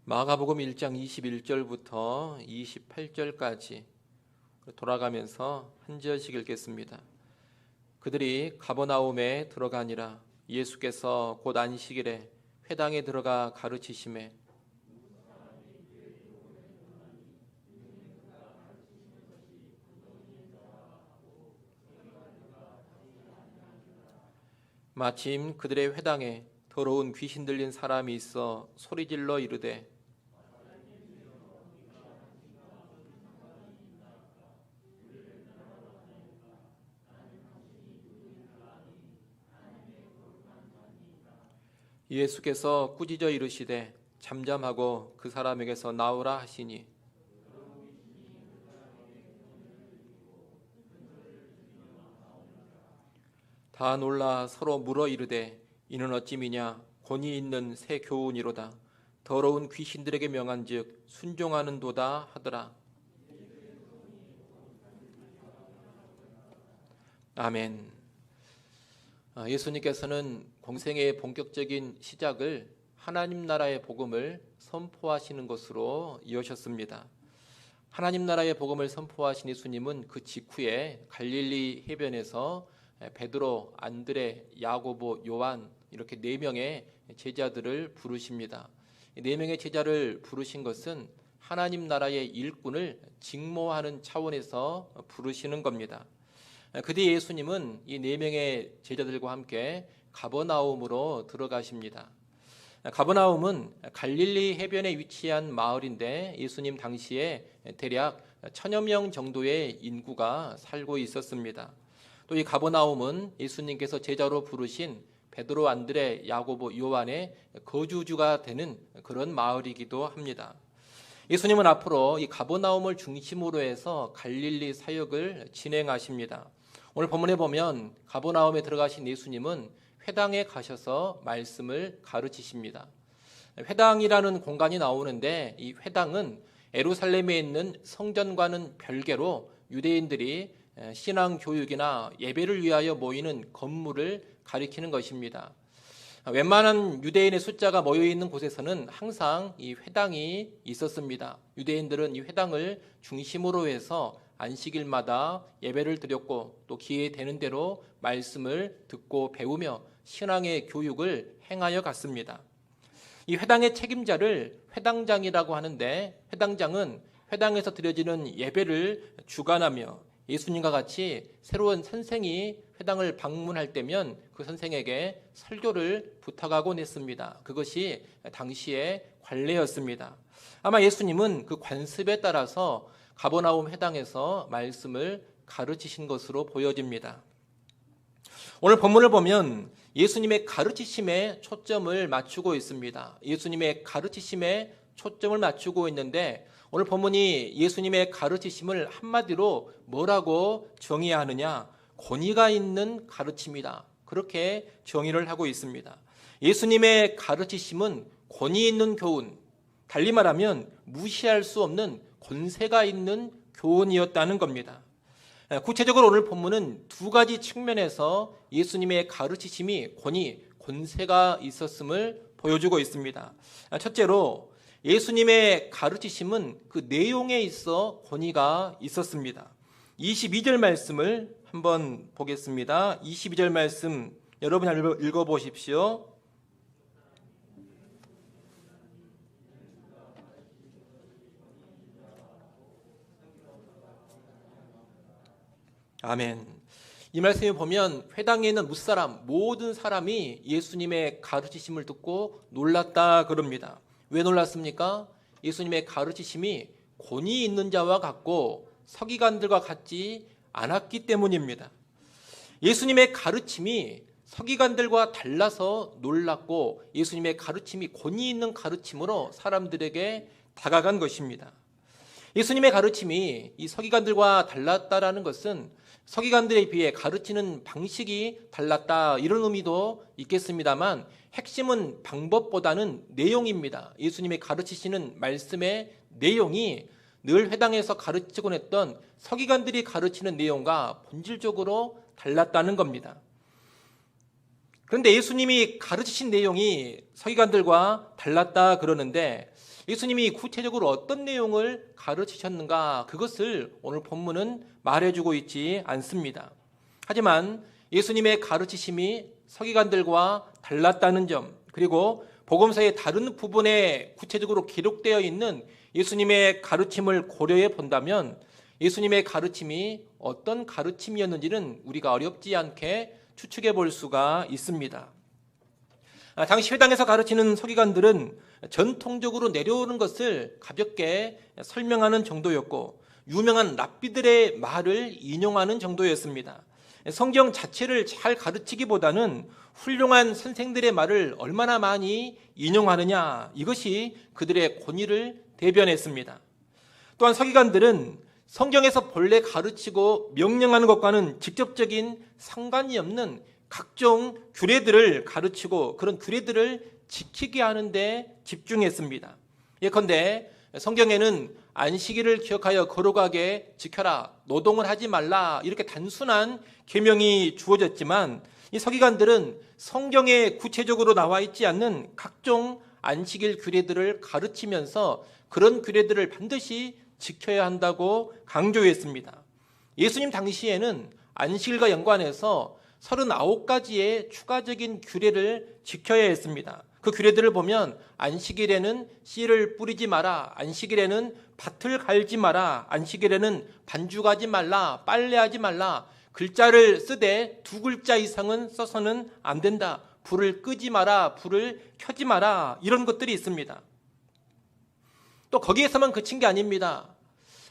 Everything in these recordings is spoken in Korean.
마가복음 1장 21절부터 28절까지 돌아가면서 한 절씩 읽겠습니다. 그들이 가버나움에 들어가니라. 예수께서 곧 안식일에 회당에 들어가 가르치시매 마침 그들의 회당에 더러운 귀신 들린 사람이 있어 소리질러 이르되 예수께서 꾸짖어 이르시되 잠잠하고 그 사람에게서 나오라 하시니 다 놀라 서로 물어 이르되 이는 어찌미냐 권위 있는 새 교훈이로다. 더러운 귀신들에게 명한즉 순종하는도다 하더라. 아멘. 예수님께서는 공생의 본격적인 시작을 하나님 나라의 복음을 선포하시는 것으로 이어셨습니다. 하나님 나라의 복음을 선포하신 예수님은 그 직후에 갈릴리 해변에서 베드로, 안드레, 야고보, 요한 이렇게 4명의 제자들을 부르십니다. 4명의 제자를 부르신 것은 하나님 나라의 일꾼을 직모하는 차원에서 부르시는 겁니다. 그 뒤에 예수님은 이 4명의 제자들과 함께 가버나움으로 들어가십니다. 가버나움은 갈릴리 해변에 위치한 마을인데 예수님 당시에 대략 1000여 명 정도의 인구가 살고 있었습니다. 또 이 가버나움은 예수님께서 제자로 부르신 베드로, 안드레, 야고보, 요한의 거주지가 되는 그런 마을이기도 합니다. 예수님은 앞으로 이 가버나움을 중심으로 해서 갈릴리 사역을 진행하십니다. 오늘 본문에 보면 가버나움에 들어가신 예수님은 회당에 가셔서 말씀을 가르치십니다. 회당이라는 공간이 나오는데 이 회당은 예루살렘에 있는 성전과는 별개로 유대인들이 신앙 교육이나 예배를 위하여 모이는 건물을 가리키는 것입니다. 웬만한 유대인의 숫자가 모여 있는 곳에서는 항상 이 회당이 있었습니다. 유대인들은 이 회당을 중심으로 해서 안식일마다 예배를 드렸고 또 기회 되는 대로 말씀을 듣고 배우며 신앙의 교육을 행하여 갔습니다. 이 회당의 책임자를 회당장이라고 하는데 회당장은 회당에서 드려지는 예배를 주관하며 예수님과 같이 새로운 선생이 회당을 방문할 때면 그 선생에게 설교를 부탁하곤 했습니다. 그것이 당시의 관례였습니다. 아마 예수님은 그 관습에 따라서 가버나움 회당에서 말씀을 가르치신 것으로 보여집니다. 오늘 본문을 보면 예수님의 가르치심에 초점을 맞추고 있습니다. 예수님의 가르치심에 초점을 맞추고 있는데 오늘 본문이 예수님의 가르치심을 한마디로 뭐라고 정의하느냐? 권위가 있는 가르침이다. 그렇게 정의를 하고 있습니다. 예수님의 가르치심은 권위 있는 교훈, 달리 말하면 무시할 수 없는 권세가 있는 교훈이었다는 겁니다. 구체적으로 오늘 본문은 2가지 측면에서 예수님의 가르치심이 권세가 있었음을 보여주고 있습니다. 첫째로 예수님의 가르치심은 그 내용에 있어 권위가 있었습니다. 22절 말씀을 한번 보겠습니다. 22절 말씀 여러분 읽어보십시오. 아멘. 이 말씀에 보면 회당에 있는 무사람 모든 사람이 예수님의 가르치심을 듣고 놀랐다 그럽니다. 왜 놀랐습니까? 예수님의 가르치심이 권위 있는 자와 같고 서기관들과 같지 않았기 때문입니다. 예수님의 가르침이 서기관들과 달라서 놀랐고 예수님의 가르침이 권위 있는 가르침으로 사람들에게 다가간 것입니다. 예수님의 가르침이 이 서기관들과 달랐다라는 것은 서기관들에 비해 가르치는 방식이 달랐다 이런 의미도 있겠습니다만 핵심은 방법보다는 내용입니다. 예수님이 가르치시는 말씀의 내용이 늘 회당에서 가르치곤 했던 서기관들이 가르치는 내용과 본질적으로 달랐다는 겁니다. 그런데 예수님이 가르치신 내용이 서기관들과 달랐다 그러는데 예수님이 구체적으로 어떤 내용을 가르치셨는가, 그것을 오늘 본문은 말해주고 있지 않습니다. 하지만 예수님의 가르치심이 서기관들과 달랐다는 점, 그리고 복음서의 다른 부분에 구체적으로 기록되어 있는 예수님의 가르침을 고려해 본다면 예수님의 가르침이 어떤 가르침이었는지는 우리가 어렵지 않게 추측해 볼 수가 있습니다. 당시 회당에서 가르치는 서기관들은 전통적으로 내려오는 것을 가볍게 설명하는 정도였고 유명한 랍비들의 말을 인용하는 정도였습니다. 성경 자체를 잘 가르치기보다는 훌륭한 선생들의 말을 얼마나 많이 인용하느냐, 이것이 그들의 권위를 대변했습니다. 또한 서기관들은 성경에서 본래 가르치고 명령하는 것과는 직접적인 상관이 없는 각종 규례들을 가르치고 그런 규례들을 지키게 하는 데 집중했습니다. 예컨대 성경에는 안식일을 기억하여 거룩하게 지켜라, 노동을 하지 말라, 이렇게 단순한 계명이 주어졌지만 이 서기관들은 성경에 구체적으로 나와 있지 않는 각종 안식일 규례들을 가르치면서 그런 규례들을 반드시 지켜야 한다고 강조했습니다. 예수님 당시에는 안식일과 연관해서 39가지의 추가적인 규례를 지켜야 했습니다. 그 규례들을 보면 안식일에는 씨를 뿌리지 마라, 안식일에는 밭을 갈지 마라, 안식일에는 반죽하지 말라, 빨래하지 말라, 글자를 쓰되 2글자 이상은 써서는 안 된다, 불을 끄지 마라, 불을 켜지 마라, 이런 것들이 있습니다. 또 거기에서만 그친 게 아닙니다.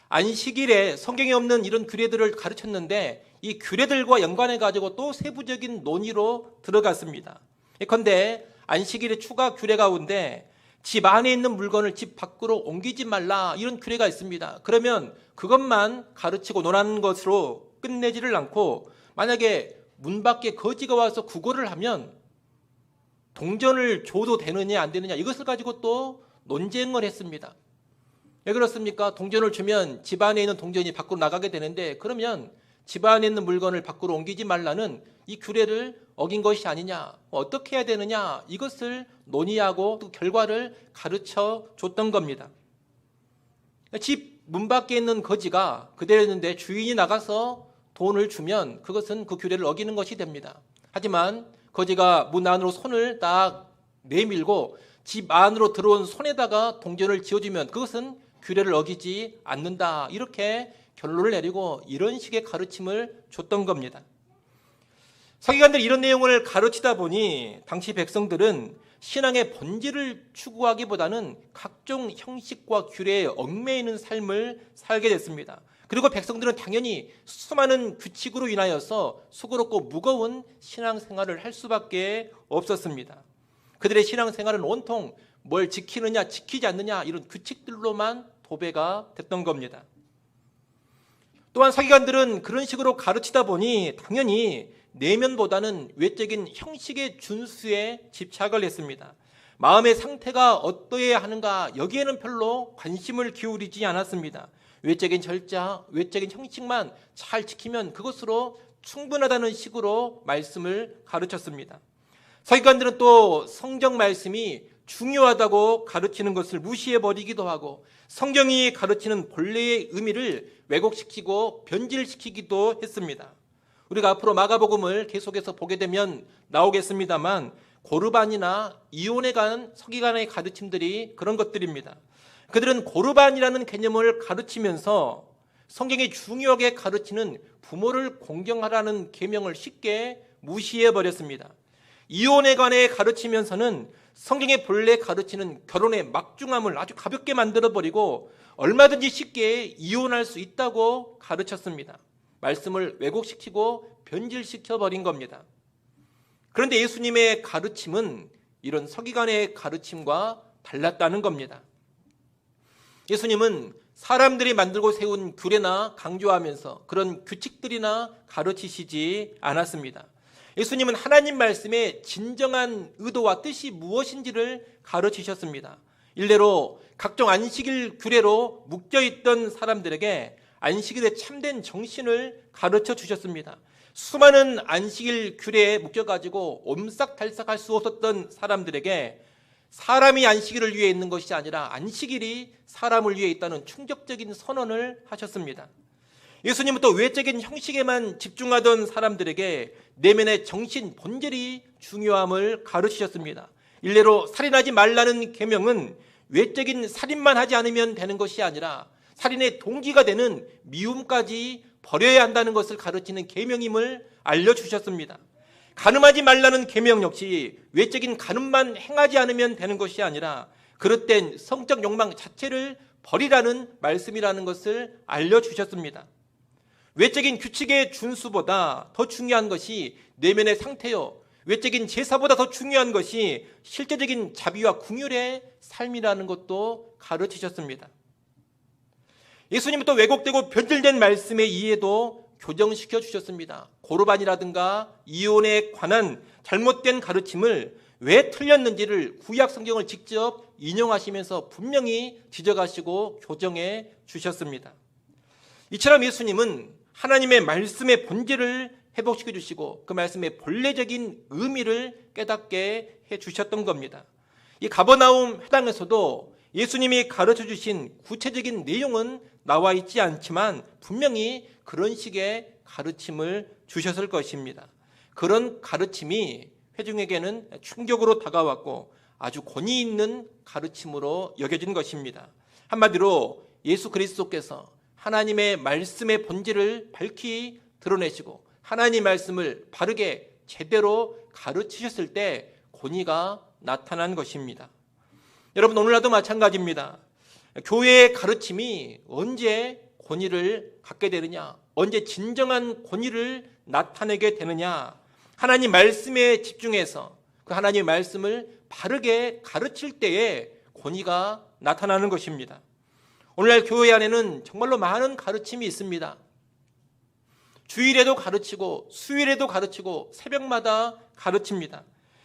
안식일에 성경에 없는 이런 규례들을 가르쳤는데 이 규례들과 연관해 가지고 또 세부적인 논의로 들어갔습니다. 예컨대 안식일의 추가 규례 가운데 집 안에 있는 물건을 집 밖으로 옮기지 말라, 이런 규례가 있습니다. 그러면 그것만 가르치고 논하는 것으로 끝내지를 않고 만약에 문 밖에 거지가 와서 구걸을 하면 동전을 줘도 되느냐 안 되느냐, 이것을 가지고 또 논쟁을 했습니다. 왜 그렇습니까? 동전을 주면 집 안에 있는 동전이 밖으로 나가게 되는데 그러면 집 안에 있는 물건을 밖으로 옮기지 말라는 이 규례를 어긴 것이 아니냐, 어떻게 해야 되느냐, 이것을 논의하고 그 결과를 가르쳐 줬던 겁니다. 집 문 밖에 있는 거지가 그대로 있는데 주인이 나가서 돈을 주면 그것은 그 규례를 어기는 것이 됩니다. 하지만 거지가 문 안으로 손을 딱 내밀고 집 안으로 들어온 손에다가 동전을 쥐어주면 그것은 규례를 어기지 않는다, 이렇게 결론을 내리고 이런 식의 가르침을 줬던 겁니다. 서기관들이 이런 내용을 가르치다 보니 당시 백성들은 신앙의 본질을 추구하기보다는 각종 형식과 규례에 얽매이는 삶을 살게 됐습니다. 그리고 백성들은 당연히 수많은 규칙으로 인하여서 수고롭고 무거운 신앙생활을 할 수밖에 없었습니다. 그들의 신앙생활은 온통 뭘 지키느냐 지키지 않느냐 이런 규칙들로만 도배가 됐던 겁니다. 또한 서기관들은 그런 식으로 가르치다 보니 당연히 내면보다는 외적인 형식의 준수에 집착을 했습니다. 마음의 상태가 어떠해야 하는가, 여기에는 별로 관심을 기울이지 않았습니다. 외적인 절차, 외적인 형식만 잘 지키면 그것으로 충분하다는 식으로 말씀을 가르쳤습니다. 서기관들은 또 성경 말씀이 중요하다고 가르치는 것을 무시해버리기도 하고 성경이 가르치는 본래의 의미를 왜곡시키고 변질시키기도 했습니다. 우리가 앞으로 마가복음을 계속해서 보게 되면 나오겠습니다만 고르반이나 이혼에 관한 서기관의 가르침들이 그런 것들입니다. 그들은 고르반이라는 개념을 가르치면서 성경이 중요하게 가르치는 부모를 공경하라는 계명을 쉽게 무시해버렸습니다. 이혼에 관해 가르치면서는 성경의 본래 가르치는 결혼의 막중함을 아주 가볍게 만들어버리고 얼마든지 쉽게 이혼할 수 있다고 가르쳤습니다. 말씀을 왜곡시키고 변질시켜버린 겁니다. 그런데 예수님의 가르침은 이런 서기관의 가르침과 달랐다는 겁니다. 예수님은 사람들이 만들고 세운 규례나 강조하면서 그런 규칙들이나 가르치시지 않았습니다. 예수님은 하나님 말씀의 진정한 의도와 뜻이 무엇인지를 가르치셨습니다. 일례로 각종 안식일 규례로 묶여있던 사람들에게 안식일의 참된 정신을 가르쳐 주셨습니다. 수많은 안식일 규례에 묶여가지고 옴싹달싹할 수 없었던 사람들에게 사람이 안식일을 위해 있는 것이 아니라 안식일이 사람을 위해 있다는 충격적인 선언을 하셨습니다. 예수님은 또 외적인 형식에만 집중하던 사람들에게 내면의 정신 본질이 중요함을 가르치셨습니다. 일례로 살인하지 말라는 계명은 외적인 살인만 하지 않으면 되는 것이 아니라 살인의 동기가 되는 미움까지 버려야 한다는 것을 가르치는 계명임을 알려주셨습니다. 간음하지 말라는 계명 역시 외적인 간음만 행하지 않으면 되는 것이 아니라 그릇된 성적 욕망 자체를 버리라는 말씀이라는 것을 알려주셨습니다. 외적인 규칙의 준수보다 더 중요한 것이 내면의 상태요, 외적인 제사보다 더 중요한 것이 실제적인 자비와 긍휼의 삶이라는 것도 가르치셨습니다. 예수님은 또 왜곡되고 변질된 말씀의 이해도 교정시켜 주셨습니다. 고르반이라든가 이혼에 관한 잘못된 가르침을 왜 틀렸는지를 구약 성경을 직접 인용하시면서 분명히 지적하시고 교정해 주셨습니다. 이처럼 예수님은 하나님의 말씀의 본질을 회복시켜 주시고 그 말씀의 본래적인 의미를 깨닫게 해 주셨던 겁니다. 이 가버나움 회당에서도 예수님이 가르쳐 주신 구체적인 내용은 나와 있지 않지만 분명히 그런 식의 가르침을 주셨을 것입니다. 그런 가르침이 회중에게는 충격으로 다가왔고 아주 권위 있는 가르침으로 여겨진 것입니다. 한마디로 예수 그리스도께서 하나님의 말씀의 본질을 밝히 드러내시고 하나님 말씀을 바르게 제대로 가르치셨을 때 권위가 나타난 것입니다. 여러분, 오늘날도 마찬가지입니다. 교회의 가르침이 언제 권위를 갖게 되느냐, 언제 진정한 권위를 나타내게 되느냐, 하나님 말씀에 집중해서 그 하나님의 말씀을 바르게 가르칠 때에 권위가 나타나는 것입니다. 오늘날 교회 안에는 정말로 많은 가르침이 있습니다. 주일에도 가르치고 수요일에도 가르치고 새벽마다 가르칩니다.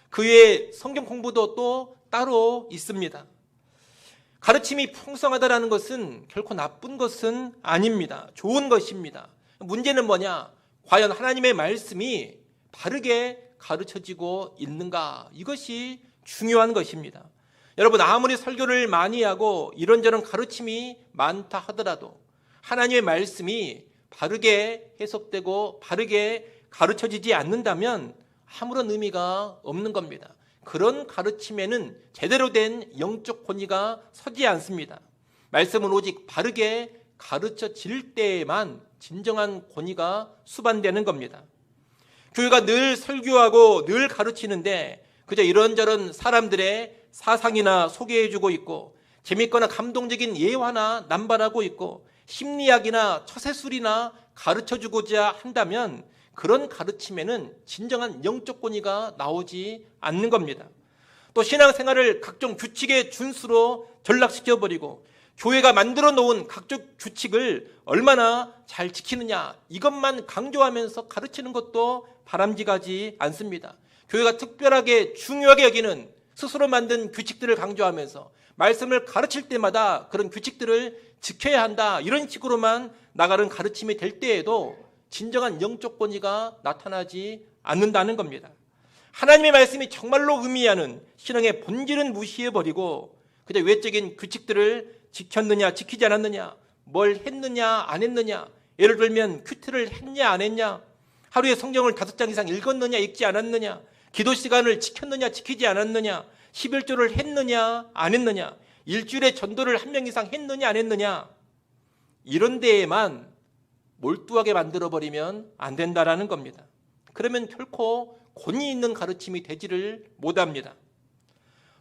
그 외에 성경 공부도 또 따로 있습니다. 가르침이 풍성하다는 것은 결코 나쁜 것은 아닙니다. 좋은 것입니다. 문제는 뭐냐? 과연 하나님의 말씀이 바르게 가르쳐지고 있는가? 이것이 중요한 것입니다. 여러분, 아무리 설교를 많이 하고 이런저런 가르침이 많다 하더라도 하나님의 말씀이 바르게 해석되고 바르게 가르쳐지지 않는다면 아무런 의미가 없는 겁니다. 그런 가르침에는 제대로 된 영적 권위가 서지 않습니다. 말씀은 오직 바르게 가르쳐질 때에만 진정한 권위가 수반되는 겁니다. 교회가 늘 설교하고 늘 가르치는데 그저 이런저런 사람들의 사상이나 소개해주고 있고 재밌거나 감동적인 예화나 남발하고 있고 심리학이나 처세술이나 가르쳐주고자 한다면 그런 가르침에는 진정한 영적 권위가 나오지 않는 겁니다. 또 신앙생활을 각종 규칙의 준수로 전락시켜버리고 교회가 만들어 놓은 각종 규칙을 얼마나 잘 지키느냐 이것만 강조하면서 가르치는 것도 바람직하지 않습니다. 교회가 특별하게 중요하게 여기는 스스로 만든 규칙들을 강조하면서 말씀을 가르칠 때마다 그런 규칙들을 지켜야 한다 이런 식으로만 나가는 가르침이 될 때에도 진정한 영적 권위가 나타나지 않는다는 겁니다. 하나님의 말씀이 정말로 의미하는 신앙의 본질은 무시해버리고 그저 외적인 규칙들을 지켰느냐 지키지 않았느냐, 뭘 했느냐 안 했느냐, 예를 들면 큐티를 했냐 안 했냐, 하루에 성경을 5장 이상 읽었느냐 읽지 않았느냐, 기도 시간을 지켰느냐 지키지 않았느냐, 11조를 했느냐 안 했느냐, 일주일에 전도를 1명 이상 했느냐 안 했느냐, 이런 데에만 몰두하게 만들어버리면 안 된다라는 겁니다. 그러면 결코 권위 있는 가르침이 되지를 못합니다.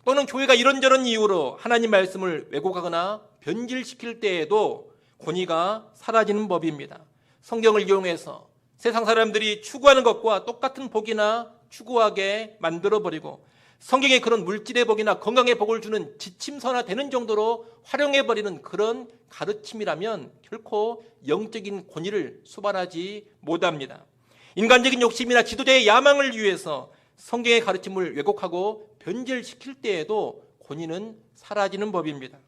또는 교회가 이런저런 이유로 하나님 말씀을 왜곡하거나 변질시킬 때에도 권위가 사라지는 법입니다. 성경을 이용해서 세상 사람들이 추구하는 것과 똑같은 복이나 추구하게 만들어버리고 성경의 그런 물질의 복이나 건강의 복을 주는 지침서나 되는 정도로 활용해버리는 그런 가르침이라면 결코 영적인 권위를 수반하지 못합니다. 인간적인 욕심이나 지도자의 야망을 위해서 성경의 가르침을 왜곡하고 변질시킬 때에도 권위는 사라지는 법입니다.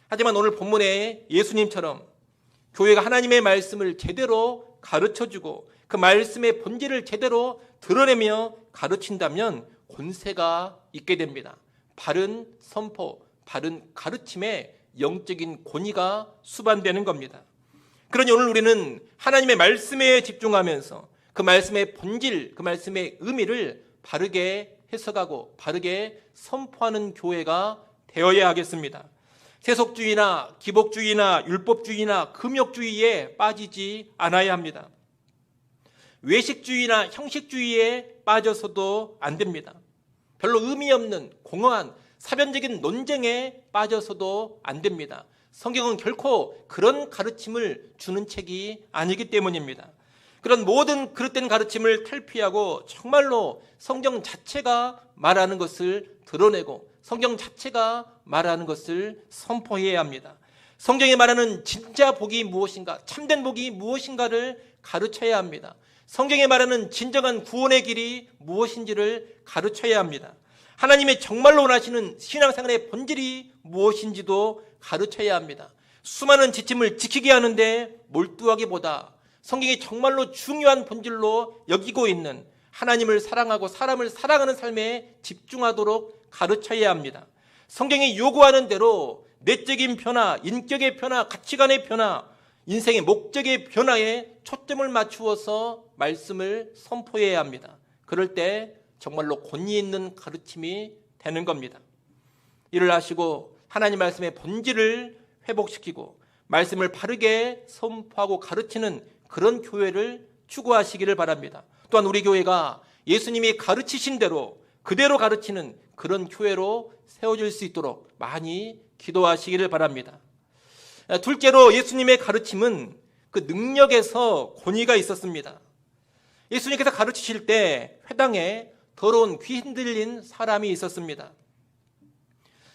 하지만 오늘 본문에 예수님처럼 교회가 하나님의 말씀을 제대로 가르쳐주고 그 말씀의 본질을 제대로 드러내며 가르친다면 권세가 있게 됩니다. 바른 선포, 바른 가르침에 영적인 권위가 수반되는 겁니다. 그러니 오늘 우리는 하나님의 말씀에 집중하면서 그 말씀의 본질, 그 말씀의 의미를 바르게 해석하고 바르게 선포하는 교회가 되어야 하겠습니다. 세속주의나 기복주의나 율법주의나 금욕주의에 빠지지 않아야 합니다. 외식주의나 형식주의에 빠져서도 안 됩니다. 별로 의미 없는 공허한 사변적인 논쟁에 빠져서도 안 됩니다. 성경은 결코 그런 가르침을 주는 책이 아니기 때문입니다. 그런 모든 그릇된 가르침을 탈피하고 정말로 성경 자체가 말하는 것을 드러내고 성경 자체가 말하는 것을 선포해야 합니다. 성경이 말하는 진짜 복이 무엇인가, 참된 복이 무엇인가를 가르쳐야 합니다. 성경이 말하는 진정한 구원의 길이 무엇인지를 가르쳐야 합니다. 하나님의 정말로 원하시는 신앙생활의 본질이 무엇인지도 가르쳐야 합니다. 수많은 지침을 지키게 하는데 몰두하기보다 성경이 정말로 중요한 본질로 여기고 있는 하나님을 사랑하고 사람을 사랑하는 삶에 집중하도록 가르쳐야 합니다. 성경이 요구하는 대로 내적인 변화, 인격의 변화, 가치관의 변화, 인생의 목적의 변화에 초점을 맞추어서 말씀을 선포해야 합니다. 그럴 때 정말로 권위 있는 가르침이 되는 겁니다. 이를 하시고 하나님 말씀의 본질을 회복시키고 말씀을 바르게 선포하고 가르치는 그런 교회를 추구하시기를 바랍니다. 또한 우리 교회가 예수님이 가르치신 대로 그대로 가르치는 그런 교회로 세워질 수 있도록 많이 기도하시기를 바랍니다. 둘째로 예수님의 가르침은 그 능력에서 권위가 있었습니다. 예수님께서 가르치실 때 회당에 더러운 귀신 들린 사람이 있었습니다.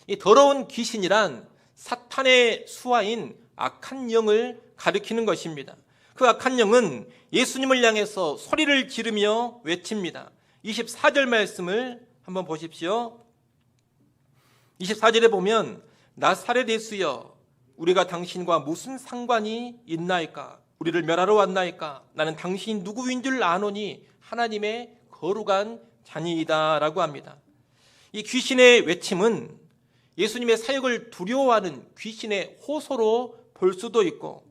이 더러운 귀신이란 사탄의 수하인 악한 영을 가리키는 것입니다. 그 악한 영은 예수님을 향해서 소리를 지르며 외칩니다. 24절 말씀을 한번 보십시오. 24절에 보면 나사렛 예수여 우리가 당신과 무슨 상관이 있나이까? 우리를 멸하러 왔나이까? 나는 당신이 누구인 줄 아노니 하나님의 거룩한 자니이다 라고 합니다. 이 귀신의 외침은 예수님의 사역을 두려워하는 귀신의 호소로 볼 수도 있고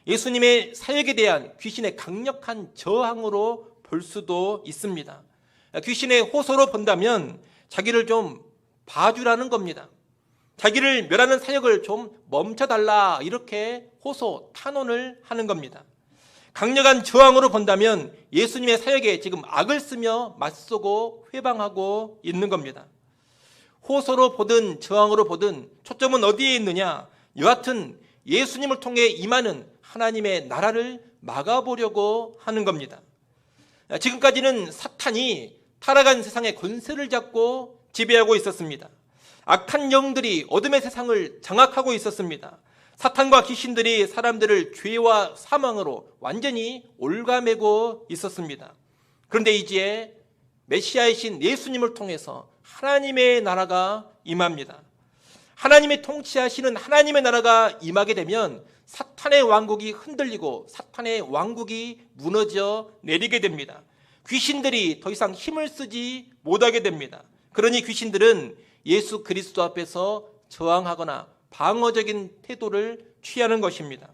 예수님의 사역에 대한 귀신의 강력한 저항으로 볼 수도 있습니다. 귀신의 호소로 본다면 자기를 좀 봐주라는 겁니다. 자기를 멸하는 사역을 좀 멈춰달라 이렇게 호소, 탄원을 하는 겁니다. 강력한 저항으로 본다면 예수님의 사역에 지금 악을 쓰며 맞서고 회방하고 있는 겁니다. 호소로 보든 저항으로 보든 초점은 어디에 있느냐? 여하튼 예수님을 통해 임하는 하나님의 나라를 막아보려고 하는 겁니다. 지금까지는 사탄이 타락한 세상의 권세를 잡고 지배하고 있었습니다. 악한 영들이 어둠의 세상을 장악하고 있었습니다. 사탄과 귀신들이 사람들을 죄와 사망으로 완전히 올가매고 있었습니다. 그런데 이제 메시아이신 예수님을 통해서 하나님의 나라가 임합니다. 하나님이 통치하시는 하나님의 나라가 임하게 되면 사탄의 왕국이 흔들리고 사탄의 왕국이 무너져 내리게 됩니다. 귀신들이 더 이상 힘을 쓰지 못하게 됩니다. 그러니 귀신들은 예수 그리스도 앞에서 저항하거나 방어적인 태도를 취하는 것입니다.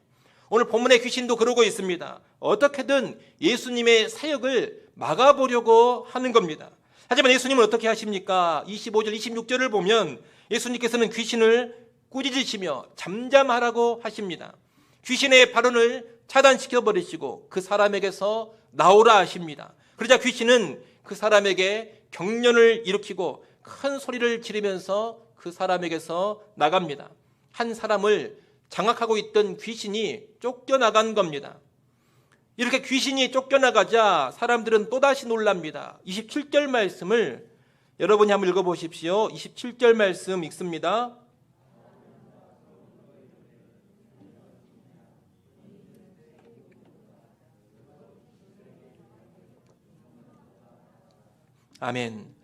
오늘 본문의 귀신도 그러고 있습니다. 어떻게든 예수님의 사역을 막아보려고 하는 겁니다. 하지만 예수님은 어떻게 하십니까? 25절, 26절을 보면 예수님께서는 귀신을 꾸짖으시며 잠잠하라고 하십니다. 귀신의 발언을 차단시켜버리시고 그 사람에게서 나오라 하십니다. 그러자 귀신은 그 사람에게 경련을 일으키고 큰 소리를 지르면서 그 사람에게서 나갑니다. 한 사람을 장악하고 있던 귀신이 쫓겨나간 겁니다. 이렇게 귀신이 쫓겨나가자 사람들은 또다시 놀랍니다. 27절 말씀을 여러분이 한번 읽어보십시오. 27절 말씀 읽습니다. 아멘.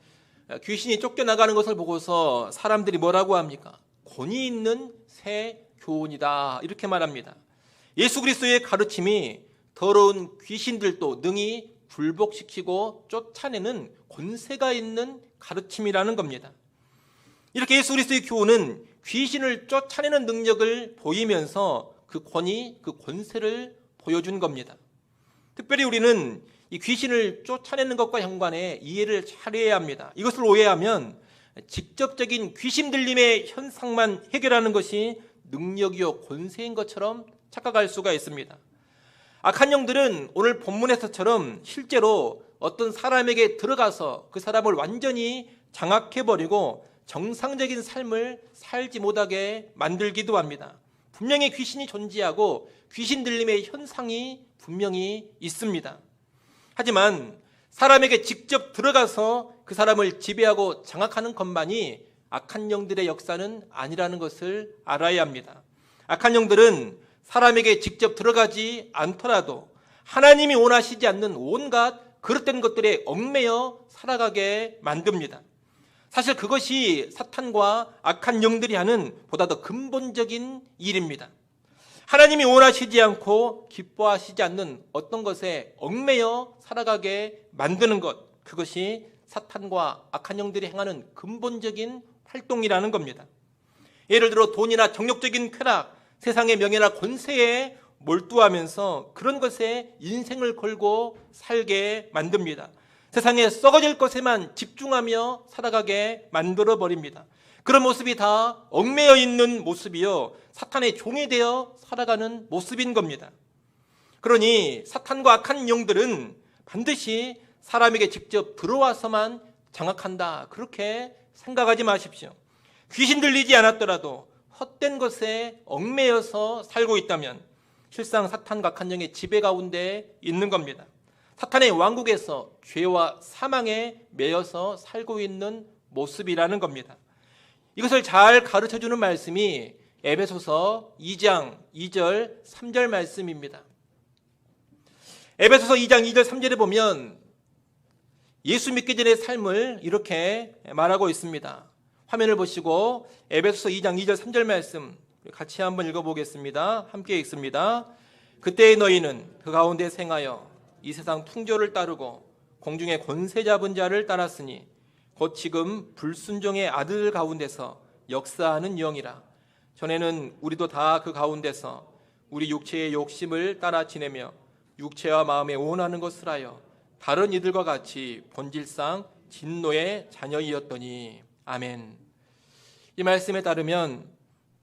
귀신이 쫓겨나가는 것을 보고서 사람들이 뭐라고 합니까? 권위 있는 새 교훈이다 이렇게 말합니다. 예수 그리스도의 가르침이 더러운 귀신들도 능히 굴복시키고 쫓아내는 권세가 있는 가르침이라는 겁니다. 이렇게 예수 그리스도의 교훈은 귀신을 쫓아내는 능력을 보이면서 그 권위, 그 권세를 보여준 겁니다. 특별히 우리는 이 귀신을 쫓아내는 것과 연관해 이해를 잘해야 합니다. 이것을 오해하면 직접적인 귀신 들림의 현상만 해결하는 것이 능력이요 권세인 것처럼 착각할 수가 있습니다. 악한 영들은 오늘 본문에서처럼 실제로 어떤 사람에게 들어가서 그 사람을 완전히 장악해버리고 정상적인 삶을 살지 못하게 만들기도 합니다. 분명히 귀신이 존재하고 귀신 들림의 현상이 분명히 있습니다. 하지만 사람에게 직접 들어가서 그 사람을 지배하고 장악하는 것만이 악한 영들의 역사는 아니라는 것을 알아야 합니다. 악한 영들은 사람에게 직접 들어가지 않더라도 하나님이 원하시지 않는 온갖 그릇된 것들에 얽매여 살아가게 만듭니다. 사실 그것이 사탄과 악한 영들이 하는 보다 더 근본적인 일입니다. 하나님이 원하시지 않고 기뻐하시지 않는 어떤 것에 얽매여 살아가게 만드는 것, 그것이 사탄과 악한 영들이 행하는 근본적인 활동이라는 겁니다. 예를 들어 돈이나 정력적인 쾌락, 세상의 명예나 권세에 몰두하면서 그런 것에 인생을 걸고 살게 만듭니다. 세상에 썩어질 것에만 집중하며 살아가게 만들어버립니다. 그런 모습이 다 얽매여 있는 모습이요, 사탄의 종이 되어 살아가는 모습인 겁니다. 그러니 사탄과 악한 영들은 반드시 사람에게 직접 들어와서만 장악한다, 그렇게 생각하지 마십시오. 귀신 들리지 않았더라도 헛된 것에 얽매여서 살고 있다면 실상 사탄과 악한 영의 지배 가운데 있는 겁니다. 사탄의 왕국에서 죄와 사망에 매여서 살고 있는 모습이라는 겁니다. 이것을 잘 가르쳐주는 말씀이 에베소서 2장 2절 3절 말씀입니다. 에베소서 2장 2절 3절에 보면 예수 믿기 전의 삶을 이렇게 말하고 있습니다. 화면을 보시고 에베소서 2장 2절 3절 말씀 같이 한번 읽어보겠습니다. 함께 읽습니다. 그때의 너희는 그 가운데 생하여 이 세상 풍조를 따르고 공중의 권세 잡은 자를 따랐으니 곧 지금 불순종의 아들 가운데서 역사하는 영이라. 전에는 우리도 다 그 가운데서 우리 육체의 욕심을 따라 지내며 육체와 마음에 원하는 것을 하여 다른 이들과 같이 본질상 진노의 자녀이었더니. 아멘. 이 말씀에 따르면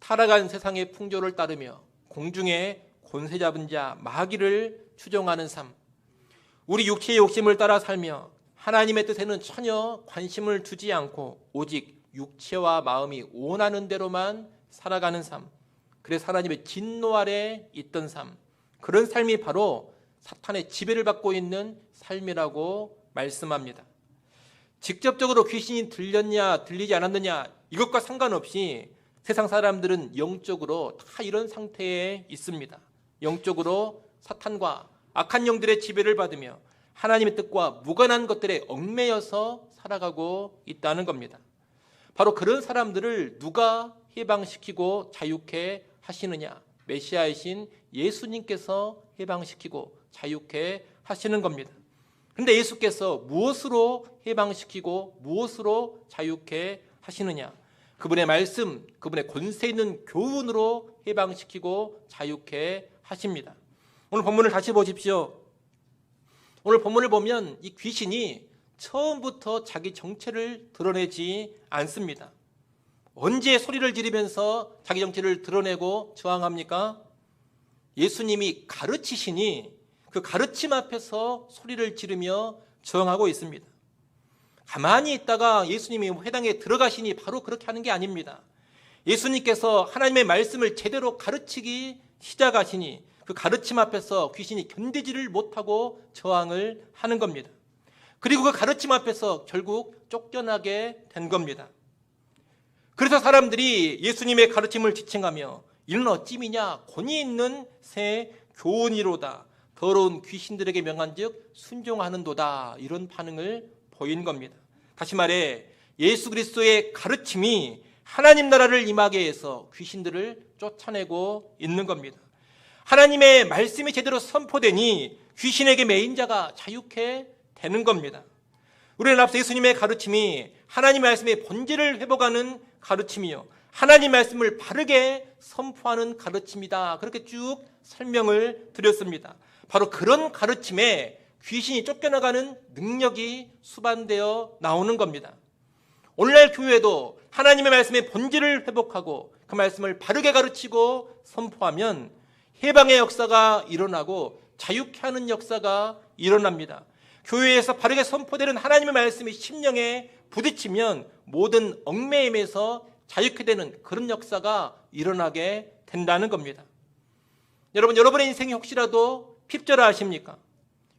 타락한 세상의 풍조를 따르며 공중의 권세 잡은 자 마귀를 추종하는 삶, 우리 육체의 욕심을 따라 살며 하나님의 뜻에는 전혀 관심을 두지 않고 오직 육체와 마음이 원하는 대로만 살아가는 삶, 그래서 하나님의 진노 아래 있던 삶, 그런 삶이 바로 사탄의 지배를 받고 있는 삶이라고 말씀합니다. 직접적으로 귀신이 들렸냐 들리지 않았느냐 이것과 상관없이 세상 사람들은 영적으로 다 이런 상태에 있습니다. 영적으로 사탄과 악한 영들의 지배를 받으며 하나님의 뜻과 무관한 것들에 얽매여서 살아가고 있다는 겁니다. 바로 그런 사람들을 누가 해방시키고 자유케 하시느냐? 메시아이신 예수님께서 해방시키고 자유케 하시는 겁니다. 그런데 예수께서 무엇으로 해방시키고 무엇으로 자유케 하시느냐? 그분의 말씀, 그분의 권세 있는 교훈으로 해방시키고 자유케 하십니다. 오늘 본문을 다시 보십시오. 오늘 본문을 보면 이 귀신이 처음부터 자기 정체를 드러내지 않습니다. 언제 소리를 지르면서 자기 정체를 드러내고 저항합니까? 예수님이 가르치시니 그 가르침 앞에서 소리를 지르며 저항하고 있습니다. 가만히 있다가 예수님이 회당에 들어가시니 바로 그렇게 하는 게 아닙니다. 예수님께서 하나님의 말씀을 제대로 가르치기 시작하시니 그 가르침 앞에서 귀신이 견디지를 못하고 저항을 하는 겁니다. 그리고 그 가르침 앞에서 결국 쫓겨나게 된 겁니다. 그래서 사람들이 예수님의 가르침을 지칭하며 이는 어찌미냐 권위 있는 새 교훈이로다, 더러운 귀신들에게 명한즉 순종하는도다, 이런 반응을 보인 겁니다. 다시 말해 예수 그리스도의 가르침이 하나님 나라를 임하게 해서 귀신들을 쫓아내고 있는 겁니다. 하나님의 말씀이 제대로 선포되니 귀신에게 매인 자가 자유케 되는 겁니다. 우리는 앞서 예수님의 가르침이 하나님의 말씀의 본질을 회복하는 가르침이요, 하나님 말씀을 바르게 선포하는 가르침이다, 그렇게 쭉 설명을 드렸습니다. 바로 그런 가르침에 귀신이 쫓겨나가는 능력이 수반되어 나오는 겁니다. 오늘날 교회도 하나님의 말씀의 본질을 회복하고 그 말씀을 바르게 가르치고 선포하면 해방의 역사가 일어나고 자유케 하는 역사가 일어납니다. 교회에서 바르게 선포되는 하나님의 말씀이 심령에 부딪히면 모든 얽매임에서 자유케 되는 그런 역사가 일어나게 된다는 겁니다. 여러분의 인생이 혹시라도 핍절하십니까?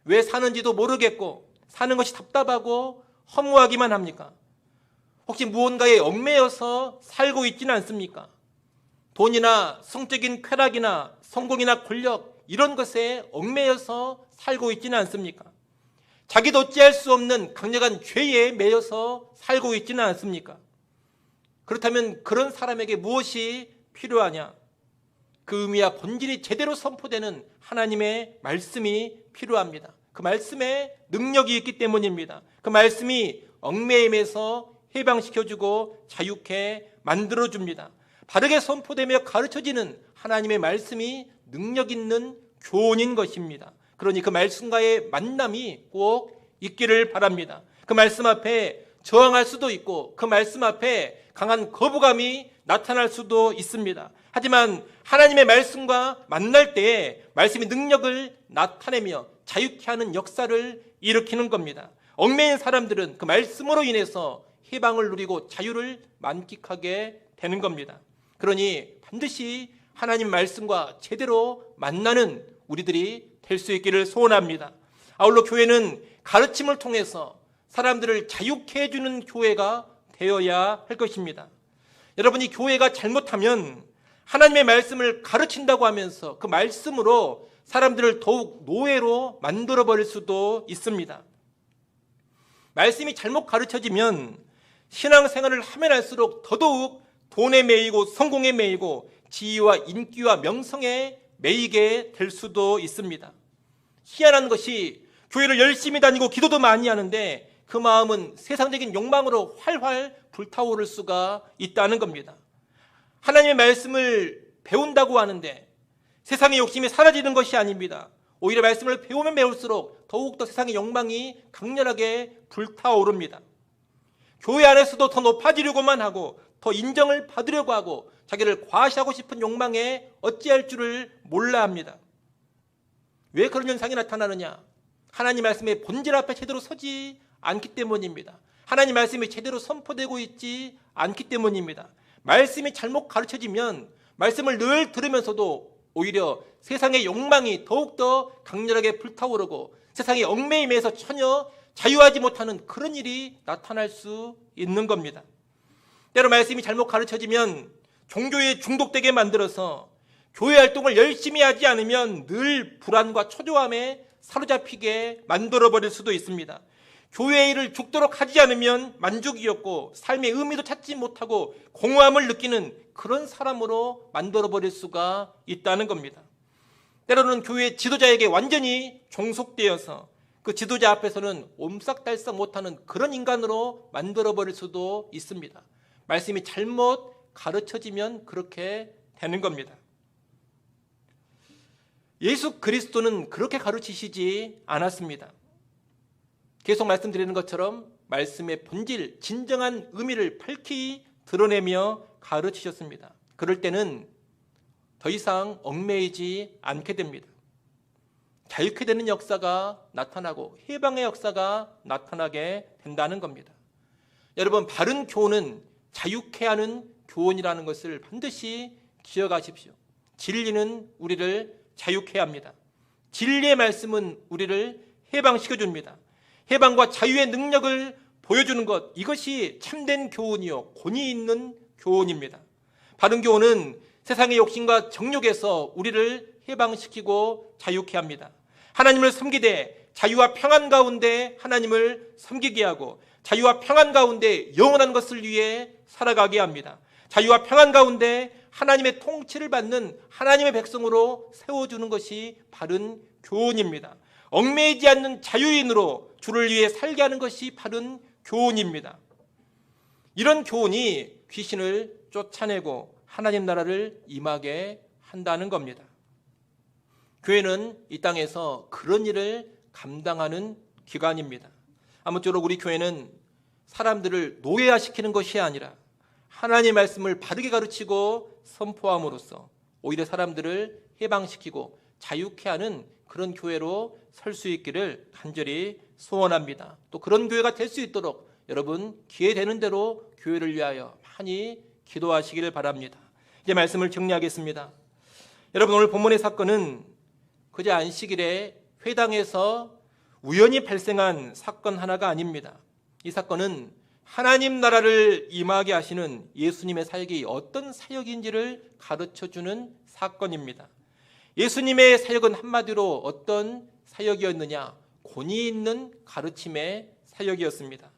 왜 사는지도 모르겠고 사는 것이 답답하고 허무하기만 합니까? 혹시 무언가에 얽매여서 살고 있지는 않습니까? 돈이나 성적인 쾌락이나 성공이나 권력, 이런 것에 얽매여서 살고 있지는 않습니까? 자기도 어찌할 수 없는 강력한 죄에 매여서 살고 있지는 않습니까? 그렇다면 그런 사람에게 무엇이 필요하냐? 그 의미와 본질이 제대로 선포되는 하나님의 말씀이 필요합니다. 그 말씀에 능력이 있기 때문입니다. 그 말씀이 얽매임에서 해방시켜주고 자유케 만들어줍니다. 바르게 선포되며 가르쳐지는 하나님의 말씀이 능력 있는 교훈인 것입니다. 그러니 그 말씀과의 만남이 꼭 있기를 바랍니다. 그 말씀 앞에 저항할 수도 있고 그 말씀 앞에 강한 거부감이 나타날 수도 있습니다. 하지만 하나님의 말씀과 만날 때에 말씀이 능력을 나타내며 자유케 하는 역사를 일으키는 겁니다. 얽매인 사람들은 그 말씀으로 인해서 해방을 누리고 자유를 만끽하게 되는 겁니다. 그러니 반드시 하나님 말씀과 제대로 만나는 우리들이 될 수 있기를 소원합니다. 아울러 교회는 가르침을 통해서 사람들을 자유케 해주는 교회가 되어야 할 것입니다. 여러분이 교회가 잘못하면 하나님의 말씀을 가르친다고 하면서 그 말씀으로 사람들을 더욱 노예로 만들어버릴 수도 있습니다. 말씀이 잘못 가르쳐지면 신앙생활을 하면 할수록 더더욱 돈에 매이고 성공에 매이고 지위와 인기와 명성에 매이게 될 수도 있습니다. 희한한 것이 교회를 열심히 다니고 기도도 많이 하는데 그 마음은 세상적인 욕망으로 활활 불타오를 수가 있다는 겁니다. 하나님의 말씀을 배운다고 하는데 세상의 욕심이 사라지는 것이 아닙니다. 오히려 말씀을 배우면 배울수록 더욱더 세상의 욕망이 강렬하게 불타오릅니다. 교회 안에서도 더 높아지려고만 하고 더 인정을 받으려고 하고 자기를 과시하고 싶은 욕망에 어찌할 줄을 몰라 합니다. 왜 그런 현상이 나타나느냐? 하나님 말씀의 본질 앞에 제대로 서지 않기 때문입니다. 하나님 말씀이 제대로 선포되고 있지 않기 때문입니다. 말씀이 잘못 가르쳐지면 말씀을 늘 들으면서도 오히려 세상의 욕망이 더욱더 강렬하게 불타오르고 세상의 얽매임에서 전혀 자유하지 못하는 그런 일이 나타날 수 있는 겁니다. 때로 말씀이 잘못 가르쳐지면 종교에 중독되게 만들어서 교회 활동을 열심히 하지 않으면 늘 불안과 초조함에 사로잡히게 만들어버릴 수도 있습니다. 교회 일을 죽도록 하지 않으면 만족이었고 삶의 의미도 찾지 못하고 공허함을 느끼는 그런 사람으로 만들어버릴 수가 있다는 겁니다. 때로는 교회 지도자에게 완전히 종속되어서 그 지도자 앞에서는 옴싹달싹 못하는 그런 인간으로 만들어버릴 수도 있습니다. 말씀이 잘못 가르쳐지면 그렇게 되는 겁니다. 예수 그리스도는 그렇게 가르치시지 않았습니다. 계속 말씀드리는 것처럼 말씀의 본질, 진정한 의미를 밝히 드러내며 가르치셨습니다. 그럴 때는 더 이상 얽매이지 않게 됩니다. 자유케 되는 역사가 나타나고 해방의 역사가 나타나게 된다는 겁니다. 여러분, 바른 교훈은 자유케 하는 교훈이라는 것을 반드시 기억하십시오. 진리는 우리를 자유케 합니다. 진리의 말씀은 우리를 해방시켜 줍니다. 해방과 자유의 능력을 보여주는 것, 이것이 참된 교훈이요 권위 있는 교훈입니다. 바른 교훈은 세상의 욕심과 정욕에서 우리를 해방시키고 자유케 합니다. 하나님을 섬기되 자유와 평안 가운데 하나님을 섬기게 하고 자유와 평안 가운데 영원한 것을 위해 살아가게 합니다. 자유와 평안 가운데 하나님의 통치를 받는 하나님의 백성으로 세워주는 것이 바른 교훈입니다. 얽매이지 않는 자유인으로 주를 위해 살게 하는 것이 바른 교훈입니다. 이런 교훈이 귀신을 쫓아내고 하나님 나라를 임하게 한다는 겁니다. 교회는 이 땅에서 그런 일을 감당하는 기관입니다. 아무쪼록 우리 교회는 사람들을 노예화시키는 것이 아니라 하나님의 말씀을 바르게 가르치고 선포함으로써 오히려 사람들을 해방시키고 자유케 하는 그런 교회로 설 수 있기를 간절히 소원합니다. 또 그런 교회가 될 수 있도록 여러분 기회 되는 대로 교회를 위하여 많이 기도하시기를 바랍니다. 이제 말씀을 정리하겠습니다. 여러분, 오늘 본문의 사건은 그저 안식일에 회당에서 우연히 발생한 사건 하나가 아닙니다. 이 사건은 하나님 나라를 임하게 하시는 예수님의 사역이 어떤 사역인지를 가르쳐주는 사건입니다. 예수님의 사역은 한마디로 어떤 사역이었느냐? 권위 있는 가르침의 사역이었습니다.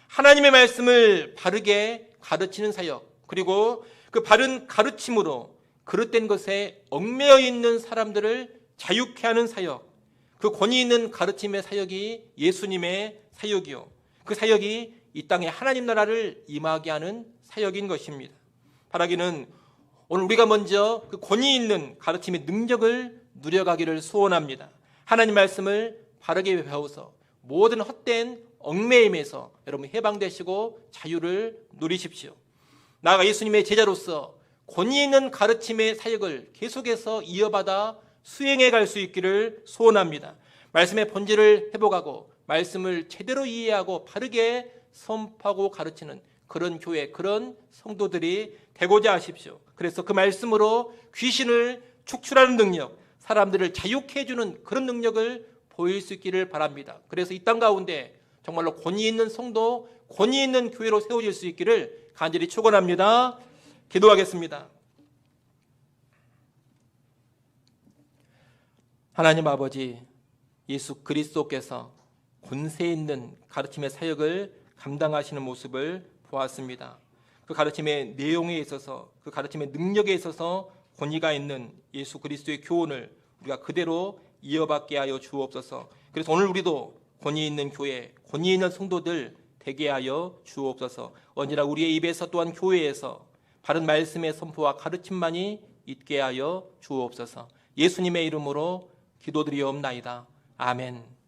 하나님의 말씀을 바르게 가르치는 사역, 그리고 그 바른 가르침으로 그릇된 것에 얽매여 있는 사람들을 자유케 하는 사역, 그 권위 있는 가르침의 사역이 예수님의 사역이요, 그 사역이 이 땅에 하나님 나라를 임하게 하는 사역인 것입니다. 바라기는 오늘 우리가 먼저 그 권위 있는 가르침의 능력을 누려가기를 소원합니다. 하나님 말씀을 바르게 배워서 모든 헛된 얽매임에서 여러분 해방되시고 자유를 누리십시오. 나아가 예수님의 제자로서 권위 있는 가르침의 사역을 계속해서 이어받아 수행해 갈 수 있기를 소원합니다. 말씀의 본질을 회복하고 말씀을 제대로 이해하고 바르게 선포하고 가르치는 그런 교회, 그런 성도들이 되고자 하십시오. 그래서 그 말씀으로 귀신을 축출하는 능력, 사람들을 자유케 해주는 그런 능력을 보일 수 있기를 바랍니다. 그래서 이 땅 가운데 정말로 권위 있는 성도, 권위 있는 교회로 세워질 수 있기를 간절히 축원합니다. 기도하겠습니다. 하나님 아버지, 예수 그리스도께서 권세 있는 가르침의 사역을 감당하시는 모습을 보았습니다. 그 가르침의 내용에 있어서, 그 가르침의 능력에 있어서 권위가 있는 예수 그리스도의 교훈을 우리가 그대로 이어받게 하여 주옵소서. 그래서 오늘 우리도 권위 있는 교회, 권위 있는 성도들 되게 하여 주옵소서. 언제나 우리의 입에서 또한 교회에서 바른 말씀의 선포와 가르침만이 있게 하여 주옵소서. 예수님의 이름으로 기도드리옵나이다. 아멘.